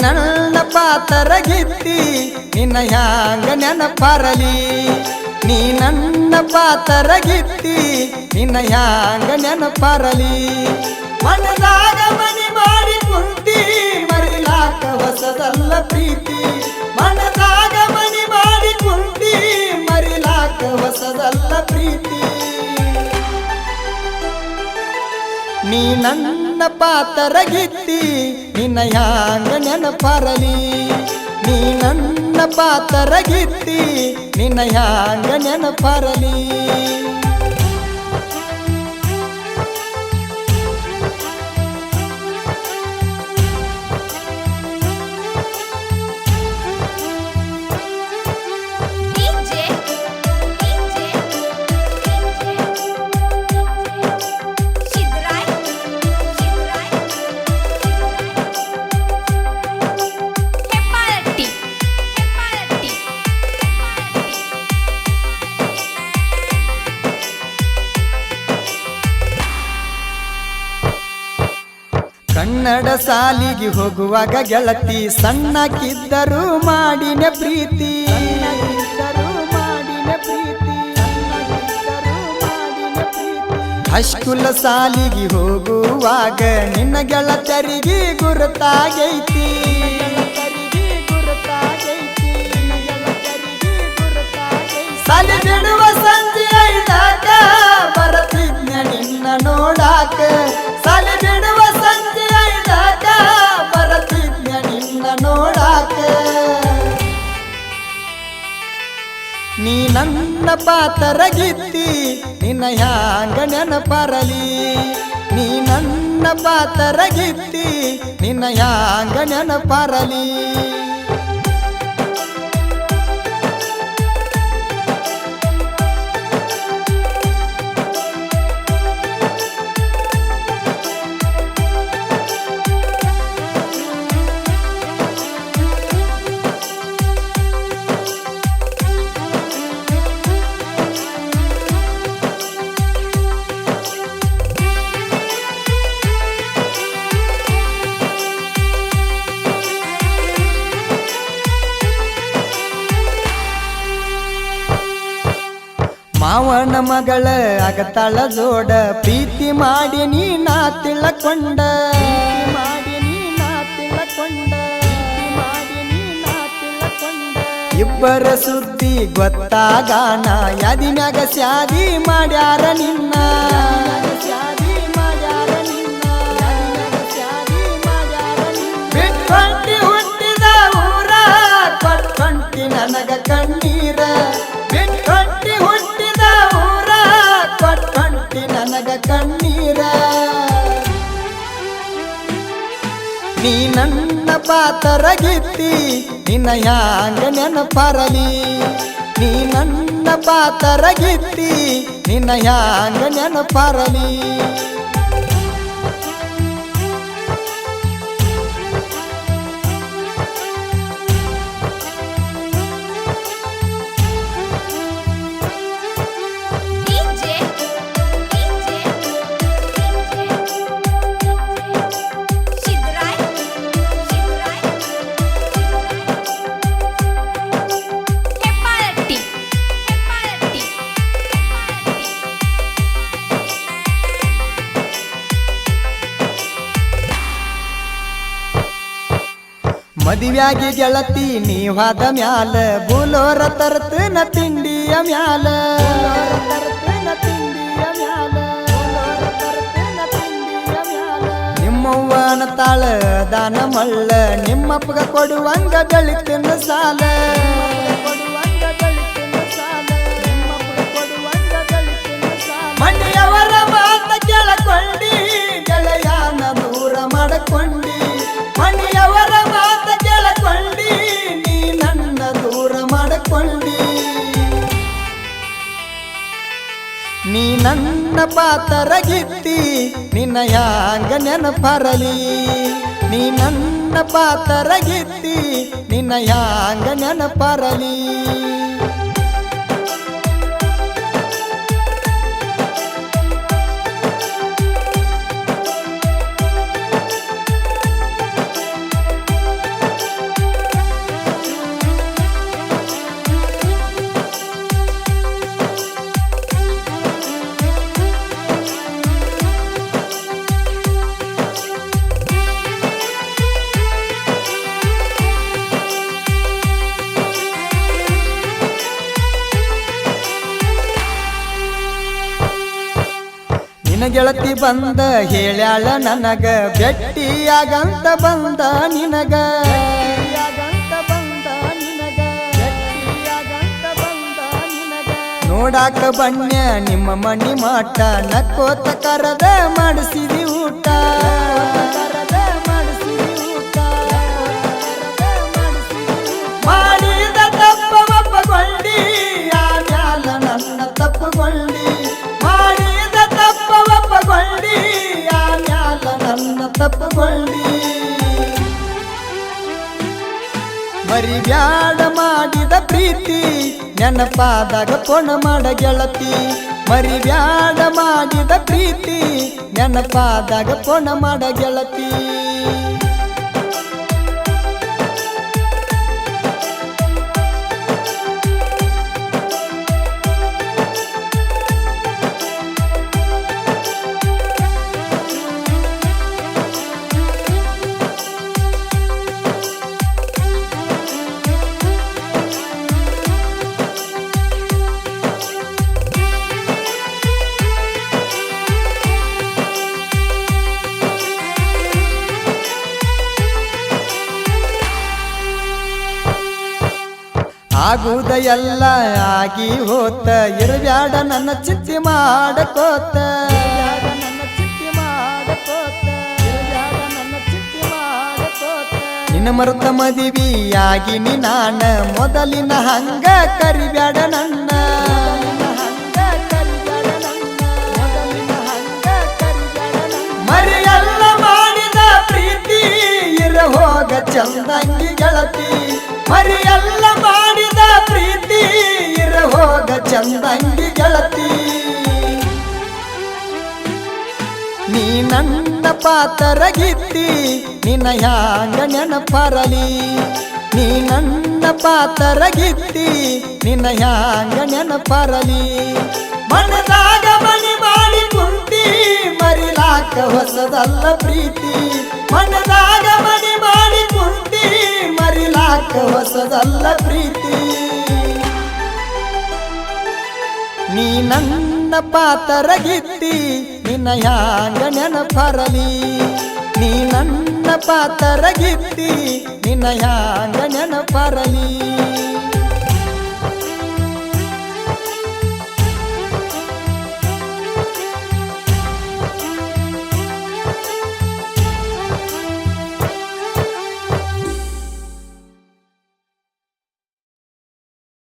ನನ್ನ ಪಾತರಗಿತ್ತಿ ನಿನ್ನ ಹ್ಯಾಂಗ ನೆನಪರಲಿ ನೀ ನನ್ನ ಪಾತರಗಿತ್ತಿ ನಿನ್ನ ಹ್ಯಾಂಗ ನೆನಪರಲಿ ಮನದಾಗ ಮನಿ ಮಾಡಿ ಕುಂತಿ ಮರಿಲಾಕ ಹೊಸದಲ್ಲ ಪ್ರೀತಿ ಮನದಾಗ ಮನಿ ಮಾಡಿ ಕುಂತಿ ಮರಿಲಾಕ ಹೊಸದಲ್ಲ ಪ್ರೀತಿ ನೀ ನನ್ನ ಪಾತರಗಿತ್ತಿ ನಿನ್ನ ಹ್ಯಾಂಗ ನೆನಪರಲಿ ನೀ ನನ್ನ ಪಾತರಗಿತ್ತಿ ನಿನ್ನ ಹ್ಯಾಂಗ ನೆನಪರಲಿ ಕನ್ನಡ ಸಾಲಿಗೆ ಹೋಗುವಾಗ ಗೆಳತಿ ಸಣ್ಣಕ್ಕಿದ್ದರೂ ಮಾಡಿನ ಪ್ರೀತಿ ಹೈಸ್ಕೂಲ್ ಸಾಲಿಗೆ ಹೋಗುವಾಗ ನಿನ್ನ ಗೆಳತರಿಗೆ ಗುರುತಾಗೈತಿ ಸಾಲಿ ಬಿಡುವ ಸಂಜೆ ಐದಾಕ ಬರತಿದ್ನ ನಿನ್ನ ನೋಡಾಕ ಸಾಲಿ ಬಿಡುವ ಸಂಜೆ ಐದಾಕ ಬರತಿದ್ನ ನಿನ್ನ ನೋಡಾಕ ನೀ ನನ್ನ ಪಾತರಗಿತ್ತಿ ನಿನ್ನ ಹ್ಯಾಂಗ ನೆನಪರಲಿ ನೀ ನನ್ನ ಪಾತರಗಿತ್ತಿ ನಿನ್ನ ಹ್ಯಾಂಗ ನೆನಪರಲಿ ಮಾವನ ಮಗಳ ಅಗತಾಳ ಜೋಡ ಪ್ರೀತಿ ಮಾಡಿ ನಾ ತಿಳಕೊಂಡ ಇಬ್ಬರ ಸುದ್ದಿ ಗೊತ್ತಾಗಾನ ಯಾದಿನ್ಯಾಗ ಸ್ಯಾದಿ ಮಾಡ್ಯಾರ ನಿನ್ನ ಬಿಟ್ಕೊಂಡಿ ಹುಟ್ಟಿದ ಊರ ಕೊಟ್ಕೊಂಡಿ ನನಗ ಕಣ್ಣೀರ ಬಿಟ್ಕೊಂಡಿ ಹುಟ್ಟಿದ ಊರ ಕೊಟ್ಕೊಂಡಿ ನನಗ ಕಣ್ಣೀರ ನೀ ನನ್ನ ಪಾತರಗಿತ್ತಿ ನಿನ್ನ ಹ್ಯಾಂಗ ನೆನಪರಲಿ ನೀ ನನ್ನ ಪಾತರಗಿತ್ತಿ ನಿನ್ನ ಹ್ಯಾಂಗ ನೆನಪರಲಿ ಮದುವ್ಯಾಗಿ ಗೆಳತಿ ನೀವಾದ ಮ್ಯಾಲ ಬುಲೋರ ತರ್ತನ ತಿಂಡಿಯ ಮ್ಯಾಲ ನಿಮ್ಮವ್ವನ ತಾಳ ದಾನ ಮಳ್ಳ ನಿಮ್ಮಪ್ಪಗ ಕೊಡುವಂಗ ಬೆಳಿತಿನ ಸಾಲ ಮನೆಯವರ ಮಾತ ಕೇಳಕೊಂಡಿ ಗೆಳೆಯಾನ ದೂರ ಮಾಡಕೊಂಡಿ ಮನೆಯವರ ಮಾತ ಕೇಳಕೊಂಡಿ ನೀ ನನ್ನ ದೂರ ಮಾಡಕೊಂಡಿ ನೀ ನನ್ನ ಪಾತರಗಿತ್ತಿ ನಿನ್ನ ಹ್ಯಾಂಗ ನೆನಪರಲಿ ನೀ ನನ್ನ ಪಾತರಗಿತ್ತಿ ನಿನ್ನ ಹ್ಯಾಂಗ ನೆನಪರಲಿ ಗೆಳತಿ ಬಂದ ಹೇಳ್ಯಾಳ ನನಗ ಭೆಟ್ಟಿಯಾಗಂತ ಬಂದ ನಿನಗ ನೋಡಾಕ ಬಣ್ಣ ನಿಮ್ಮ ಮಣಿ ಮಾಟ ನಕ್ಕೋತ ಕರದ ಮಾಡಿಸಿದಿ ಊಟ ಮಾಡಿದ ತಪ್ಪ ಒಪ್ಪಗೊಂಡಿ ಆಮ್ಯಾಲ ನನ್ನ ತಪ್ಪುಗೊಂಡಿ ಮಾಡಿದ ತಪ್ಪ ಒಪ್ಪಗೊಂಡಿ ಆಮ್ಯಾಲ ನನ್ನ ತಪ್ಪುಗೊಂಡಿ ಮರಿಬ್ಯಾಡ ಮಾಡಿದ ಪ್ರೀತಿ ನೆನಪಾದಾಗ ಪೊಣ ಮಾಡ ಗೆಳತಿ ಮರಿಬ್ಯಾಡ ಮಾಡಿದ ಪ್ರೀತಿ ನೆನಪಾದಾಗ ಪೊಣ ಮಾಡ ಗೆಳತಿ ಆಗುದ ಎಲ್ಲ ಆಗಿ ಹೋತ ಇರಬ್ಯಾಡ ನನ್ನ ಚಿಂತೆ ಮಾಡಕೋತ ನಿನ್ನ ಮರುತ ಮದುವೆಯಾಗಿ ನಾನ ಮೊದಲಿನ ಹಂಗ ಕರಿಬ್ಯಾಡ ನನ್ನ ಮರಿಯೆಲ್ಲ ಮಾಡಿದ ಪ್ರೀತಿ ಇರ ಹೋಗ ಚಂದಂಗಿ ಗೆಳತಿ ಮರಿಯೆಲ್ಲ ಮಾಡಿದ ಪ್ರೀತಿ ಇರ ಹೋಗ ಚಂದಂಗಿ ಗೆಳತಿ ನೀ ನನ್ನ ಪಾತರಗಿತ್ತಿ ನಿನ್ನ ಹ್ಯಾಂಗ ನೆನಪರಲಿ ನೀ ನನ್ನ ಪಾತರಗಿತ್ತಿ ನಿನ್ನ ಹ್ಯಾಂಗ ನೆನಪರಲಿ ಮನದಾಗ ಮಣಿ ಮಾಡಿ ಕುಂತಿ ಮರಿಲಾಕ ಹೊಸದಲ್ಲ ಪ್ರೀತಿ ಮನದಾಗ ಮಣಿ ಮಾಡಿ ಕುಂತಿ ಮರಿಲಾಕ ಹೊಸದಲ್ಲ ಪ್ರೀತಿ ನೀ ನನ್ನ ಪಾತರಗಿತ್ತಿ ನಿನ್ನ ಹ್ಯಾಂಗ ನೆನಪರಲಿ ನೀ ನನ್ನ ಪಾತರಗಿತ್ತಿ ನಿನ್ನ ಹ್ಯಾಂಗ ನೆನಪರಲಿ